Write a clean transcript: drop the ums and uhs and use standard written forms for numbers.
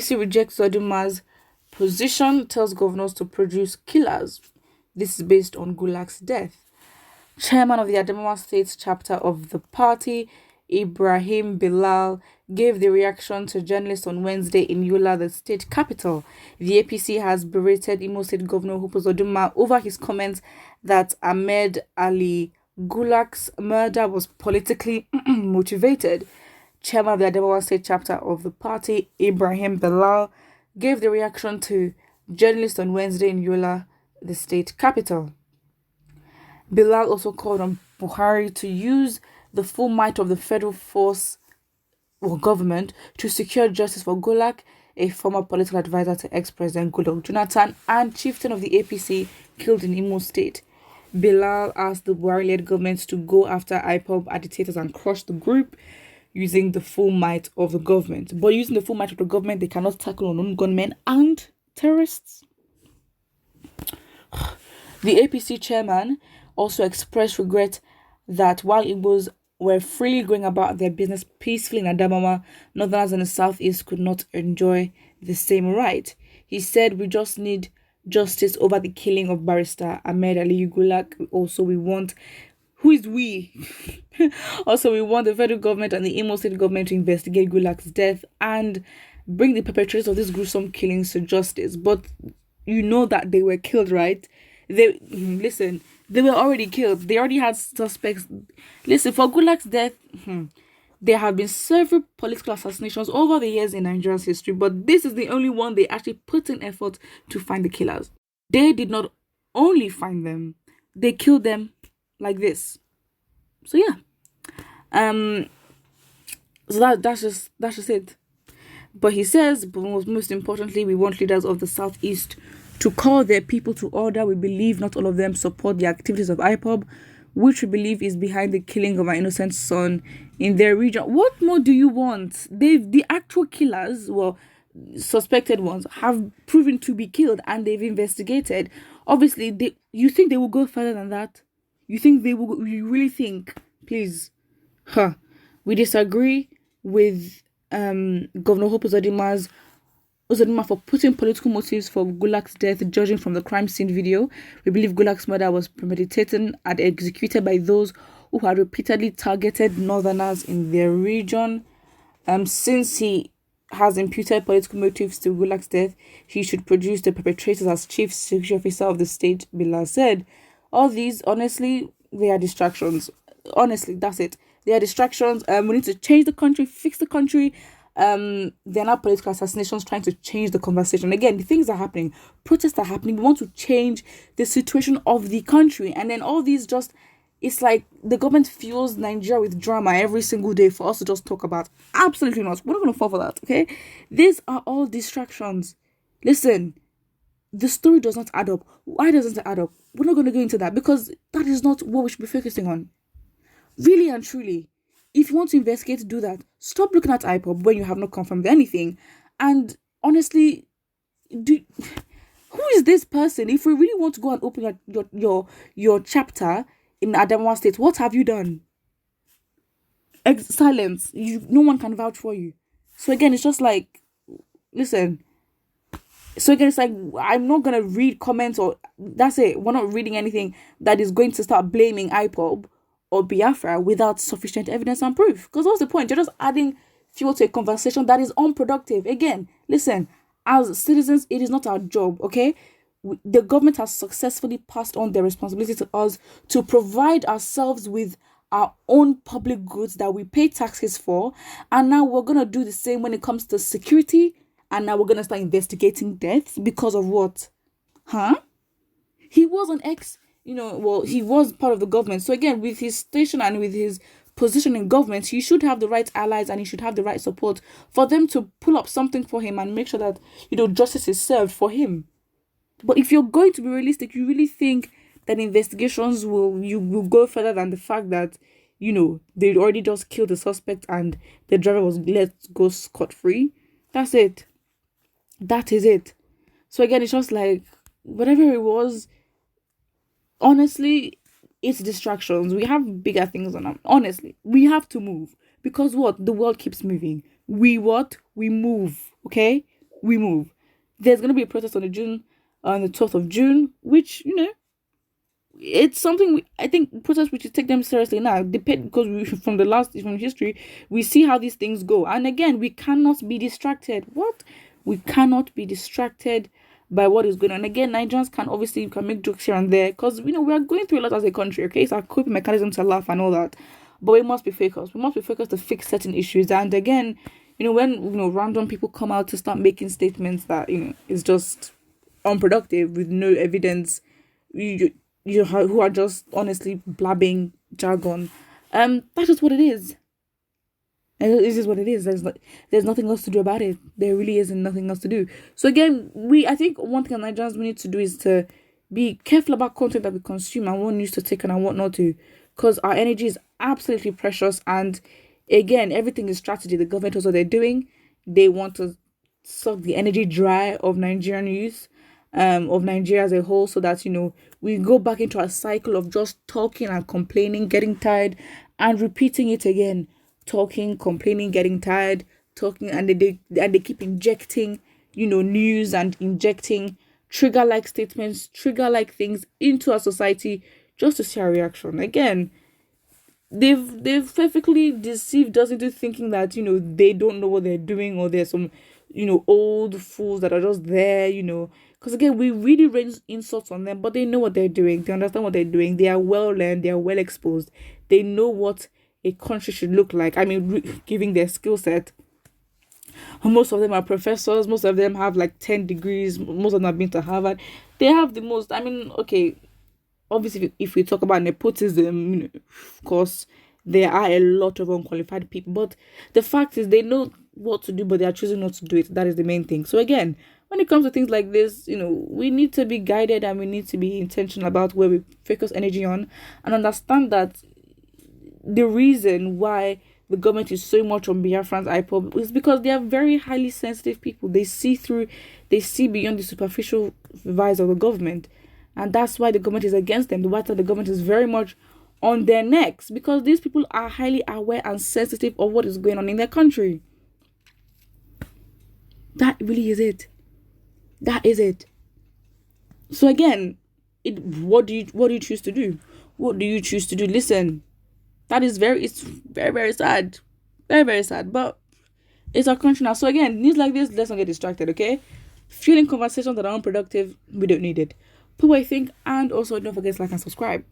APC rejects UZODINMA'S position, tells governors to produce killers. This is based on GULAK'S death. Chairman of the Adamawa State chapter of the party, Ibrahim Bilal, gave the reaction to journalists on Wednesday in Yola, the state capital. The APC has berated Imo State Governor Hope UZODINMA over his comments that Ahmed Ali GULAK'S murder was politically motivated. Chairman of the Adamawa State chapter of the party, Ibrahim Bilal, gave the reaction to journalists on Wednesday in Yola, the state capital. Bilal also called on Buhari to use the full might of the federal force or government to secure justice for GULAK, a former political advisor to ex-president Goodluck Jonathan and chieftain of the APC killed in Imo State. Bilal asked the Buhari-led government to go after IPOB agitators and crush the group using the full might of the government. But using the full might of the government, they cannot tackle unknown gunmen and terrorists. The APC chairman also expressed regret that while Igbos were freely going about their business peacefully in Adamawa, Northerners in the southeast could not enjoy the same right. He said, "We just need justice over the killing of barrister Ahmed Ali GULAK. Also, we want..." Who is we? Also, we want the federal government and the Imo State government to investigate GULAK'S death and bring the perpetrators of these gruesome killings to justice. But you know that they were killed, right? They were already killed. They already had suspects. Listen, for GULAK'S death, there have been several political assassinations over the years in Nigeria's history, but this is the only one they actually put in effort to find the killers. They did not only find them, they killed them like this. So yeah, so that's just it. But he says, but most importantly, we want leaders of the southeast to call their people to order. We believe not all of them support the activities of IPOB, which we believe is behind the killing of our innocent son in their region. What more do you want? The actual killers, well, suspected ones, have proven to be killed and they've investigated. Obviously, you think they will go further than that? You think they will? You really think? Please. We disagree with Governor Hope UZODINMA for putting political motives for GULAK'S death, judging from the crime scene video. We believe GULAK'S murder was premeditated and executed by those who had repeatedly targeted Northerners in their region. Since he has imputed political motives to GULAK'S death, he should produce the perpetrators as chief security officer of the state, Bilal said. All these, honestly, they are distractions. Honestly, that's it. They are distractions. We need to change the country, fix the country. They're not political assassinations trying to change the conversation. Again, the things are happening. Protests are happening. We want to change the situation of the country. And then all these just, it's like the government fuels Nigeria with drama every single day for us to just talk about. Absolutely not. We're not going to fall for that, okay? These are all distractions. Listen, the story does not add up. Why doesn't it add up? We're not going to go into that because that is not what we should be focusing on. Really and truly, if you want to investigate, do that. Stop looking at IPOB when you have not confirmed anything. And honestly, who is this person? If we really want to go and open your chapter in Adamawa State, what have you done? Silence. No one can vouch for you. So again, it's just like, listen. So again, it's like, I'm not going to read comments or that's it. We're not reading anything that is going to start blaming IPOB or Biafra without sufficient evidence and proof. Because what's the point? You're just adding fuel to a conversation that is unproductive. Again, listen, as citizens, it is not our job, okay? The government has successfully passed on their responsibility to us to provide ourselves with our own public goods that we pay taxes for. And now we're going to do the same when it comes to security. And now we're going to start investigating deaths because of what? He was an he was part of the government. So again, with his station and with his position in government, he should have the right allies and he should have the right support for them to pull up something for him and make sure that, justice is served for him. But if you're going to be realistic, you really think that investigations will go further than the fact that, they already just killed the suspect and the driver was let go scot-free? That's it. That is it. So again, it's just like, whatever it was, honestly, it's distractions. We have bigger things on them. Honestly, we have to move. Because what? The world keeps moving. We move. Okay? we move. There's going to be a protest on the 12th of June, which, it's something I think protests we should take them seriously now. Because from history, we see how these things go. And again, we cannot be distracted. What? We cannot be distracted by what is going on. Again, Nigerians can make jokes here and there because we are going through a lot as a country. Okay, it's our coping mechanism to laugh and all that, but we must be focused. We must be focused to fix certain issues. And again, when random people come out to start making statements that is just unproductive with no evidence, who are just honestly blabbing jargon. That is what it is. It is what it is. There's nothing else to do about it. There really isn't nothing else to do. So again, I think one thing Nigerians we need to do is to be careful about content that we consume and what news to take and what not to, because our energy is absolutely precious. And again, everything is strategy. The government knows what they're doing. They want to suck the energy dry of Nigerian youth, of Nigeria as a whole, so that we go back into a cycle of just talking and complaining, getting tired, and repeating it again. Talking, complaining, getting tired, talking, and they keep injecting, news and injecting trigger-like statements, trigger-like things into our society just to see our reaction. Again, they've perfectly deceived us into thinking that they don't know what they're doing, or there's some old fools that are just there, because again, we really raise insults on them, but they know what they're doing. They understand what they're doing. They are well learned. They are well exposed. They know what a country should look like. I mean, giving their skill set. Most of them are professors. Most of them have like 10 degrees. Most of them have been to Harvard. They have the most. I mean, okay, obviously, if we talk about nepotism, of course, there are a lot of unqualified people. But the fact is, they know what to do, but they are choosing not to do it. That is the main thing. So again, when it comes to things like this, we need to be guided and we need to be intentional about where we focus energy on, and understand that the reason why the government is so much on Biafran's IPOB is because they are very highly sensitive people. They see beyond the superficial vibes of the government. And that's why the government is against them. The government is very much on their necks, because these people are highly aware and sensitive of what is going on in their country. That really is it. That is it. So again, what do you choose to do? What do you choose to do? Listen, it's very, very sad. Very, very sad. But it's our country now. So again, news like this, let's not get distracted, okay? Fueling conversations that are unproductive, we don't need it. Put what you think, and also don't forget to like and subscribe.